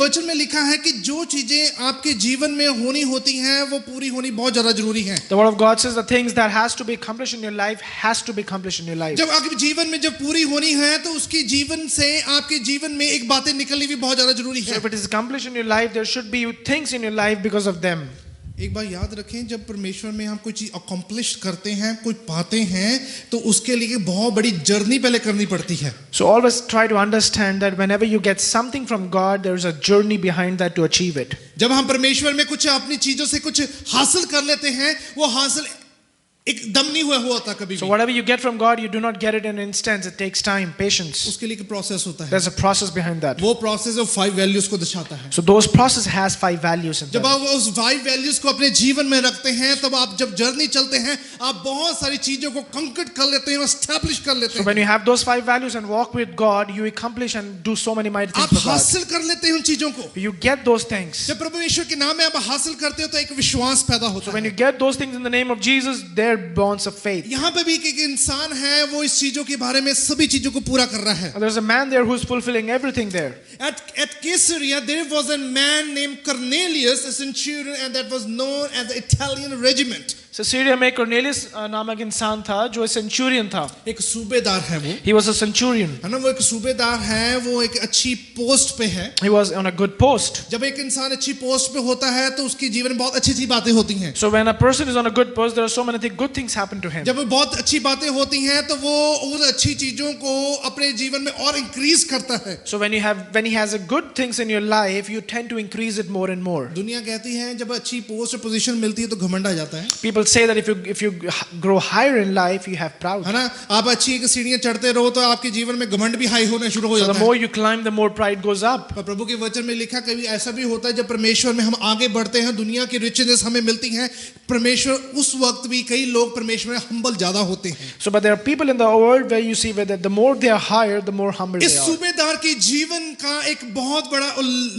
वचन में लिखा है कि जो चीजें आपके जीवन में होनी होती हैं वो पूरी होनी बहुत ज्यादा जरूरी है. The word of God says the things that has to be accomplished in your life has to be accomplished in your life. जब आपके जीवन में जब पूरी होनी है तो उसकी जीवन से आपके जीवन में एक बातें निकलनी भी बहुत ज्यादा जरूरी So है. if it is accomplished in your life, there should be things in your life because of them. एक बार याद रखें, जब परमेश्वर में हम कोई चीज अकम्प्लिश करते हैं, कोई पाते हैं, तो उसके लिए बहुत बड़ी जर्नी पहले करनी पड़ती है. So always try to understand that whenever you get something from God, there is a journey behind that to achieve it. जब हम परमेश्वर में कुछ अपनी चीजों से कुछ हासिल कर लेते हैं, वो हासिल एकदम नहीं हुआ होता कभी भी. So whatever you get from God, you do not get it in an instant. It takes time, patience. उसके लिए एक प्रोसेस होता है. There's a process behind that. वो प्रोसेस 5 वैल्यूज को दर्शाता है. So those process has 5 values in जब them. आप उस 5 वैल्यूज को अपने जीवन में रखते हैं, तब आप जब जर्नी चलते हैं, आप बहुत सारी चीजों को कंक्रीट कर लेते हैं, एस्टैब्लिश कर लेते So हैं. when you have those 5 values and walk with God, you accomplish and do so many mighty things आप for God. हासिल कर लेते हैं उन चीजों को. You get those things. जब प्रभु यीशु के नाम में आप हासिल करते हो तो एक विश्वास पैदा होता So when है. you get those things in the name of Jesus, they're bonds of faith. यहाँ पे भी एक इंसान है, वो इस चीजों के बारे में सभी चीजों को पूरा कर रहा है. And there's a man there who's fulfilling everything there. At Caesarea there was a man named Cornelius, a centurion, and that was known as the Italian regiment. Caesarea में Cornelius नामक इंसान था जो सेंचुरियन था. एक सूबेदार है वो. He was a centurion. है ना, वो एक सूबेदार है, वो एक अच्छी पोस्ट पे है. He was on a good post. जब एक इंसान अच्छी पोस्ट पे होता है तो उसके जीवन में बहुत अच्छी अच्छी बातें होती हैं. So when a person is on a good post, there are so many good things happen to him. जब बहुत अच्छी बातें होती हैं तो वो उन अच्छी चीजों को अपने जीवन में और इंक्रीज करता है. So when he has a good things in your life, you tend to increase it more and more. दुनिया कहती है जब अच्छी पोस्ट और पोजीशन मिलती है तो घमंड आ जाता है. People say that if you grow higher in life, you have proud. है ना, आप अच्छी एक सीढ़ियां चढ़ते रहो तो आपके जीवन में घमंड भी हाई होना शुरू हो So जाता the है. more you climb, the more pride goes up. पर प्रभु के वचन में लिखा, कभी ऐसा भी होता है जब परमेश्वर में हम आगे बढ़ते हैं, दुनिया की रिचनेस हमें मिलती है, परमेश्वर उस वक्त भी कई लोग परमेश्वर में हम्बल ज्यादा होते हैं. So but there are people in the world where you see that the more they are higher, the more humble इस they are. सूबेदार के जीवन का एक बहुत बड़ा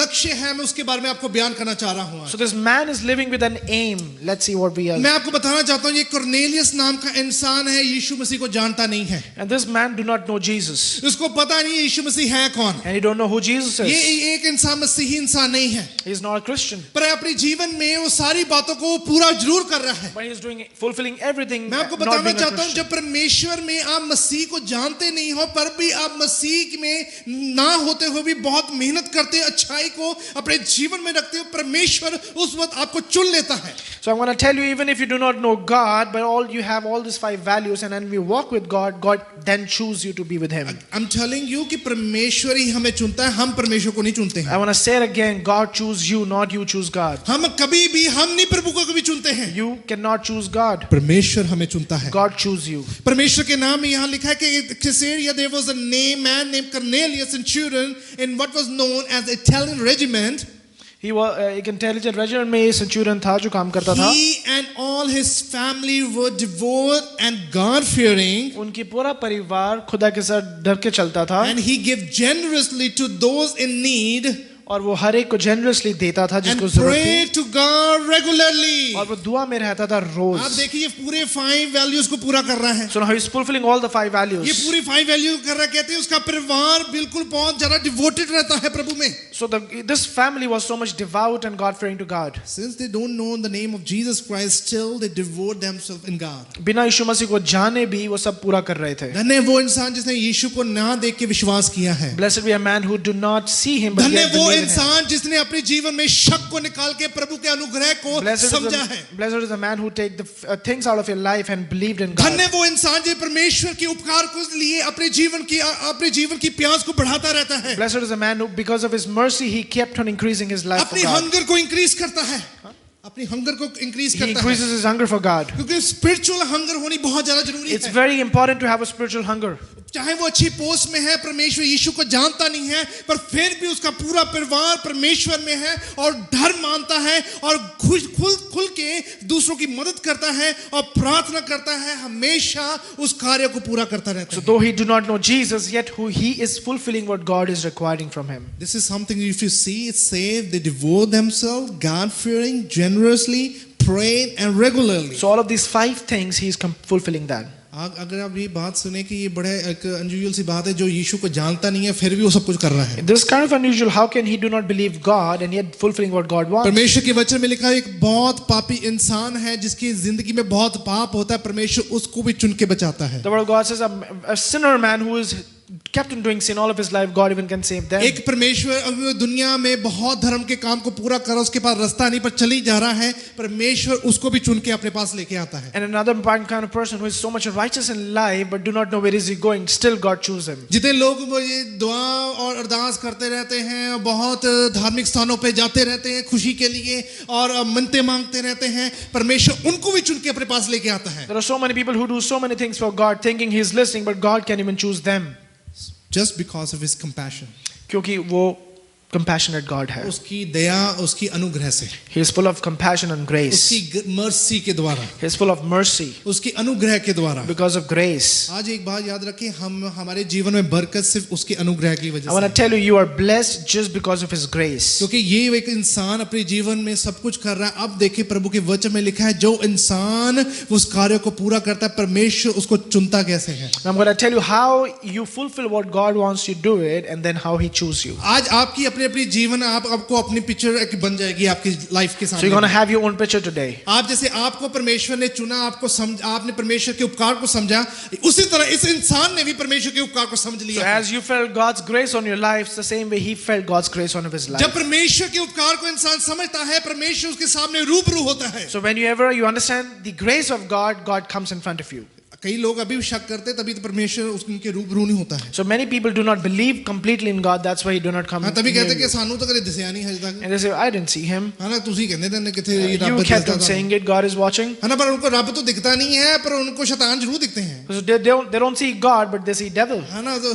लक्ष्य है, मैं उसके बारे में आपको बयान करना चाह रहा हूँ. So this man is living with an aim. Let's see what we are. मैं आपको बताना चाहता हूँ, ये कॉर्नेलियस नाम का इंसान है, यीशु मसीह को जानता नहीं है. And this man do not know Jesus. उसको पता नहीं यीशु मसीह है कौन. And he don't know who Jesus ये is. एक इंसान मसीही इंसान नहीं है, He is not a Christian. पर अपने जीवन में वो सारी बातों को पूरा जरूर कर रहा है. But he is fulfilling everything. मैं आपको not बताना being a चाहता हूँ, Christian. जब परमेश्वर में आप मसीह को जानते नहीं हो पर भी आप मसीह में ना होते हुए भी बहुत मेहनत करते हो, अच्छाई को अपने जीवन में रखते हो, परमेश्वर उस वक्त आपको चुन लेता है. So I'm going to tell you, even if you do not know God, but you have all these 5 values, and then we walk with God, God then choose you to be with Him. I'm telling you कि परमेश्वर ही हमें चुनता है, हम परमेश्वर को नहीं चुनते हैं. I want to say it again, God choose you, not you choose God. हम कभी भी हम नहीं प्रभु को कभी चुनते हैं. You cannot choose God. परमेश्वर हमें चुनता है. God choose you. परमेश्वर के नाम में यहाँ लिखा है कि Caesarea there was a man named Cornelius, centurion in what was known as the Italian regiment. He was एक intelligent regiment में centurion था जो काम करता था. He and all his family were devout and God fearing, उनकी पूरा परिवार खुदा के साथ डर के चलता था. and he gave generously to those in need और वो हर एक को generously देता था and जिसको जरूरत थी. prayed to God regularly. और वो दुआ में रहता था रोज. आप देखिए पूरे 5 वैल्यूज को पूरा कर रहा है. So now he is fulfilling all the 5 ये values. पूरी 5 वैल्यू कर रहा है. कहते हैं उसका परिवार बिल्कुल बहुत ज्यादा डिवोटेड रहता है प्रभु में. So this family was so much devout and God fearing to God. Since they don't know the name of Jesus Christ, still they devote themselves in God. बिना यीशु मसीह को जाने भी वो सब पूरा कर रहे थे. धन्य वो इंसान जिसने यीशु को ना देख के विश्वास किया है. Blessed be a man who do not see him but धन्य yet वो believe in him. इंसान जिसने अपने जीवन में शक को निकाल के प्रभु के अनुग्रह को समझा है. Blessed is the man who take the things out of your life and believed in God. धन्य वो इंसान जो परमेश्वर के उपकार को लिए अपने जीवन की प्यास को बढ़ाता रहता है. Blessed is the man who because of his mercy he kept on increasing his life for अपनी God. हंगर को इंक्रीज करता है. अपनी हंगर को इंक्रीज He करता है. increases his hunger for God. क्योंकि स्पिरिचुअल हंगर होनी बहुत ज्यादा जरूरी It's है. very important to have a spiritual hunger. चाहे वो अच्छी पोस्ट में है, परमेश्वर यीशु को जानता नहीं है, पर फिर भी उसका पूरा परिवार परमेश्वर में है और डर मानता है और खुल के दूसरों की मदद करता है और प्रार्थना करता है, हमेशा उस कार्य को पूरा करता रहता So है. though he do not know Jesus, yet he is fulfilling what God is requiring from him. This is something if you see it's saved, they devote themselves, God-fearing, generously, praying and regularly. So all of these 5 things he is fulfilling that. अगर आप ये बात सुने कि ये बड़े एक unusual सी बात है, जो यीशु को जानता नहीं है फिर भी वो सब कुछ कर रहा है। This is kind of unusual. How can he do not believe God and yet fulfilling what God wants? परमेश्वर के वचन में लिखा है एक बहुत पापी इंसान है जिसकी जिंदगी में बहुत पाप होता है, परमेश्वर उसको भी चुन के बचाता है। The word of God says a sinner man who is kept on doing sin all of his life, God even can save them. एक परमेश्वर अभी वो दुनिया में बहुत धर्म के काम को पूरा कर रहा, उसके पास रास्ता नहीं पर चली जा रहा है, परमेश्वर उसको भी चुन के अपने पास लेके आता है। And another kind of person who is so much righteous in life but do not know where is he going, still God choose him. जितने लोग वो ये दुआ और अरदास करते रहते हैं, बहुत धार्मिक स्थानों पे जाते रहते हैं खुशी के लिए और मन्नतें मांगते रहते हैं, परमेश्वर उनको भी चुन के अपने पास लेके आता है। There are so many people who do so many things for God thinking he is listening, but God can even choose them. Just because of his compassion. क्योंकि वो compassionate God है. उसकी दया, उसकी अनुग्रह से, He is full of compassion and grace. उसकी mercy के द्वारा, He is full of mercy उसकी अनुग्रह के द्वारा। because of grace. आज एक बात याद रखें, हम हमारे जीवन में बरकत सिर्फ उसके अनुग्रह की वजह I want से, to tell you, you are blessed just because of His grace. क्योंकि ये एक इंसान अपने जीवन में सब कुछ कर रहा है। अब देखिए प्रभु के वचन में लिखा है, जो इंसान उस कार्य को पूरा करता है, परमेश्वर उसको चुनता कैसे है। I'm going to tell you how you fulfill what God wants you to do it, and then how He choose you. आज आपकी अपनी अपनी जीवन, आपको अपनी पिक्चर एक बन जाएगी आपकी लाइफ के So you're going to सामने। have your own picture today. आप जैसे आपको परमेश्वर ने चुना, आपको आपने परमेश्वर के उपकार को समझा, उसी तरह इस इंसान ने भी परमेश्वर के उपकार को समझ So लिया। as you felt God's grace on your life, it's the same way He felt God's grace on his life. जब परमेश्वर के उपकार को इंसान समझता है, परमेश्वर उसके सामने रूबरू होता है। So whenever you understand the grace of God, God comes in front of you. कई लोग अभी भी शक करते, तभी तो परमेश्वर उनके रूबरू नहीं होता है। So many people do not believe completely in God, that's why He do not come. हाँ, तभी near कहते you. कि सानू तो कदे दिसया नहीं है तक। And they say, I didn't see Him. है ना, तुसी कहते थे किथे ये You रब kept दिखता on था। saying it, God is watching. है ना, पर उनको रब तो दिखता नहीं है, पर उनको शैतान जरूर दिखते हैं। So they don't see God, but they see devil. है ना, तो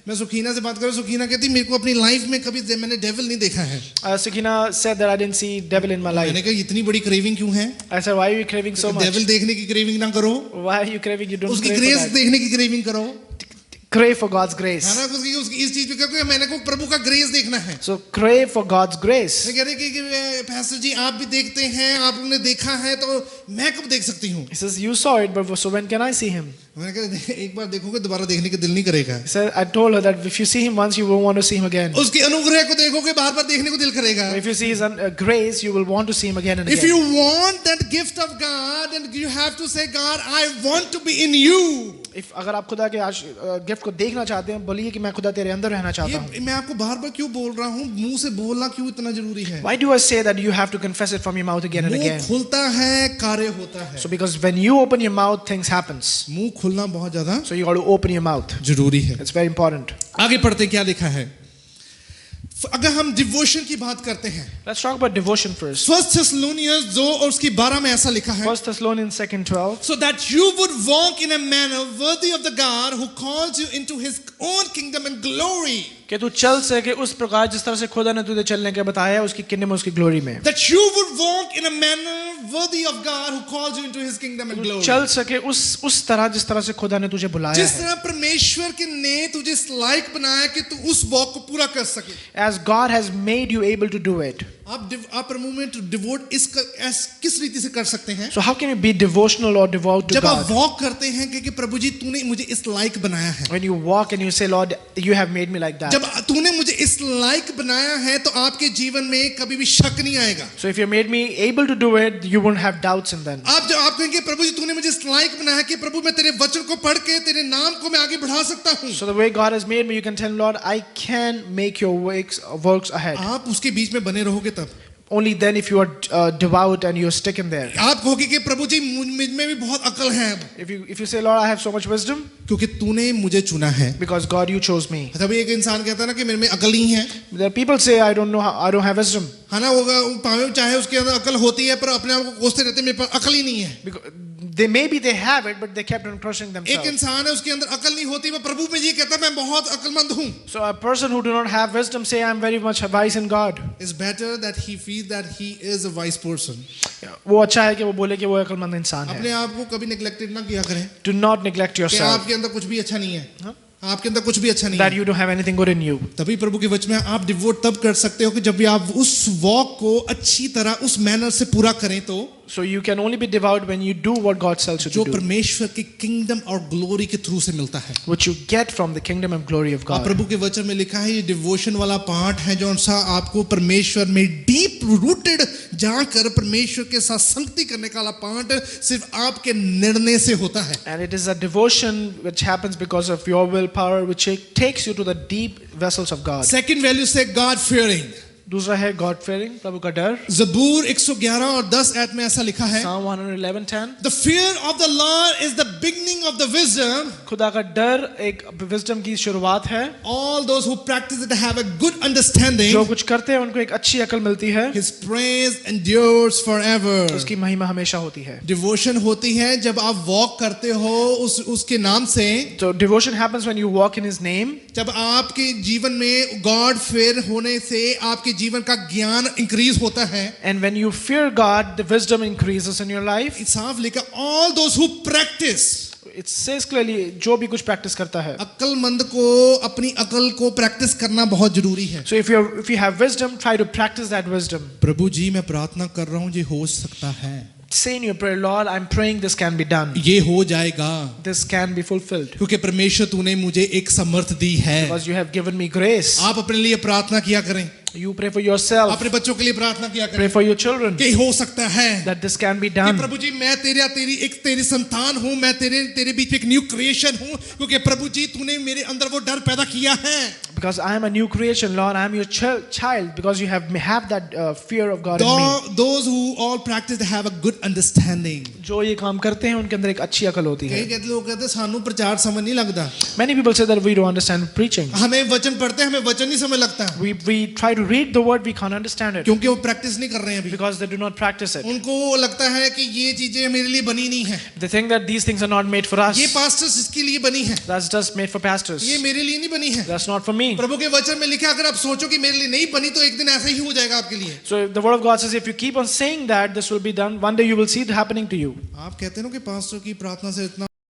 मैं सुखीना से बात करूं, सुखीना कहती मेरे को अपनी लाइफ में कभी मैंने डेविल नहीं देखा है। Sakina said that I didn't see devil in my life. मैंने कहा इतनी बड़ी क्रेविंग क्यों है? I said, why are you craving so much? Devil देखने की क्रेविंग ना करो, Why are you craving? You don't उसकी crave ग्रेस for that. देखने की क्रेविंग करो, Crave for God's है grace. ना, उसकी इस चीज पे क्योंकि मैंने को प्रभु का ग्रेस देखना है। So crave for God's grace. मैं कह रही कि पास्टर जी आप भी देखते हैं, आपने देखा है, तो मैं कब देख सकती हूँ? He says, you saw it, but so when can I see Him? मैंने कहा एक बार देखोगे दोबारा देखने का दिल नहीं करेगा। He said, I told her that if you see Him once, you won't want to see Him again. उसकी अनुग्रह को देखोगे बार बार देखने को दिल करेगा। If you see His grace, you will want to see Him again and If you again. want that gift of God, then you have to say, God, I want to be in you. If अगर आप खुदा के gift को देखना चाहते हैं, बोलिए कि मैं खुदा तेरे अंदर रहना चाहता हूँ. ये मैं आपको बार बार क्यों बोल रहा हूँ, मुंह से बोलना क्यों इतना जरूरी है? Why do I say that you have to confess it from your mouth again and मुंह again? खुलता है, कार्य होता है। So because when you open your mouth, things happens. मुंह खुलना बहुत ज्यादा So you got to open your mouth. जरूरी है। It's very important. आगे पढ़ते क्या लिखा है? अगर हम डिवोशन की बात करते हैं, Let's talk about devotion first. First Thessalonians 2 और उसकी 12 में ऐसा लिखा है, 1 Thessalonians 2:12. so that you would walk in a manner worthy of the God who calls you into his own kingdom and glory. कि तू चल सके उस प्रकार जिस तरह से खुदा ने तुझे चलने का बताया है उसकी किंगडम में, उसकी ग्लोरी में. That you would walk in a manner worthy of God who calls you into his kingdom and glory. चल सके उस तरह जिस तरह से खुदा ने तुझे बुलाया जिस है. तरह परमेश्वर के ने तुझे इस लायक बनाया कि तू उस वॉक को पूरा कर सके। As God has made you able to do it. आप मूवमेंट डिवोट किस रीति से कर सकते हैं? So how can you be devotional or devout to जब आप God? वॉक करते हैं कि प्रभु जी तूने मुझे इस लायक बनाया है, When you walk and you say, Lord, you have made me like that. जब तूने मुझे इस लायक बनाया है तो आपके जीवन में कभी भी शक नहीं आएगा। So if you made me able to do it, you won't have doubts in then. आप जब आप कहेंगे प्रभु जी तूने मुझे इस लायक बनाया कि प्रभु मैं तेरे वचन को पढ़ के तेरे नाम को मैं आगे बढ़ा सकता हूँ। So the way God has made me, you can tell Lord, I can make your works ahead. आप उसके बीच में बने रहोगे तब। Only then if you are devout and you're sticking there. आप कहोगे कि प्रभु जी मुझ में भी बहुत अकल है, If you say, Lord, I have so much wisdom, क्योंकि तूने मुझे चुना है। because God, you chose me. तभी एक इंसान कहता है ना कि मेरे में अकल नहीं है, There are people say, I don't know, I don't have wisdom. है ना, वो चाहे उसके अंदर अकल होती है पर अपने आप को कोसते रहते हैं मेरे पास अकल ही नहीं है। Because they have it, but they kept on crushing एक themselves. इंसान है उसके अंदर अकल नहीं होती, वो प्रभु में ये कहता है मैं बहुत अकलमंद हूँ। So a person who do not have wisdom say, I'm very much wise in God. It's better that he feels that he is a wise person. वो अच्छा है कि वो बोले कि वो अकलमंद इंसान है. अपने आप को कभी नेग्लेक्टेड ना किया करें Do not neglect कि yourself. आपके अंदर कुछ भी अच्छा नहीं है, आपके अंदर कुछ भी अच्छा नहीं That है। you don't have anything good in you. तभी प्रभु के वचन में आप डिवोट तब कर सकते हो कि जब भी आप उस वॉक को अच्छी तरह उस मैनर से पूरा करें तो So you can only be devout when you do what God tells you जो to do, परमेश्वर की किंगडम और ग्लोरी के थ्रू से मिलता है। which you get from the kingdom and glory of आप God. प्रभु के वचन में लिखा है ये डिवोशन वाला पार्ट है जो सा आपको परमेश्वर में डीप रूटेड जाकर परमेश्वर के साथ संगति करने का वाला पार्ट सिर्फ आपके निर्णय से होता है। And it is a devotion which happens because of your willpower, which takes you to the deep vessels of God. Second value से गॉड फियरिंग। दूसरा है God fearing, प्रभु का डर. ज़बूर 111 और 10 आयत में ऐसा लिखा है, Psalm 111:10. The fear of the Lord is the beginning of the wisdom. खुदा का डर एक wisdom की शुरुआत है. All those who practice it have a good understanding. जो कुछ करते हैं उनको एक अच्छी अकल मिलती है. His praise endures forever. उसकी महिमा हमेशा होती है. डिवोशन होती है जब आप वॉक करते हो उसके नाम से। So devotion happens when you walk in His name. जब आपके जीवन में गॉड फेयर होने से आपके जीवन का ज्ञान इंक्रीज होता है। And when you fear God, the wisdom increases in your life. साफ लिखा all those who practice. It says clearly जो भी कुछ practice करता है. अक्लमंद को अपनी अकल को प्रैक्टिस करना बहुत जरूरी है। So if you have wisdom, try to practice that wisdom. प्रभु जी मैं प्रार्थना कर रहा हूँ ये हो सकता है। Say in your prayer, Lord, I'm praying this can be done. ये हो जाएगा। This can be fulfilled. क्योंकि परमेश्वर तूने मुझे एक समर्थ दी है। Because you have given me grace. आप अपने लिए प्रार्थना किया करें। You pray for yourself. अपने बच्चों के लिए प्रार्थना किया Pray करें for your children. कि हो सकता है That this can be कि done. प्रभु जी मैं तेरी संतान हूँ, मैं तेरे बीच एक न्यू क्रिएशन हूँ, क्योंकि प्रभु जी तूने मेरे अंदर वो डर पैदा किया है। Because I am a new creation, Lord. I am your child. Because you have that fear of God in me. Those who all practice they have a good understanding. जो ये काम करते हैं उनके अंदर एक अच्छी अकल होती है. कई लोग कहते हैं सानू प्रचार समझ नहीं लगता। Many people say that we don't understand preaching. हमें वचन पढ़ते हैं हमें वचन नहीं समझ लगता। We try to read the word, we can't understand it. क्योंकि वो प्रैक्टिस नहीं कर रहे हैं अभी। Because they do not practice it. उनको लगता है कि ये चीजें मेरे लिए बनी नहीं है। They think that these things are not made for us. ये पास्टर्स इसके लिए बनी है। That's just made for pastors. ये मेरे लिए नहीं बनी है। That's not for me. प्रभु के वचन में लिखा अगर आप सोचो कि मेरे लिए नहीं बनी तो एक दिन ऐसा ही हो जाएगा आपके लिए। So the word of God says if you keep on saying that this will be done, one day you will see it happening to you. आप कहते हो कि पास्टर की प्रार्थना से इतना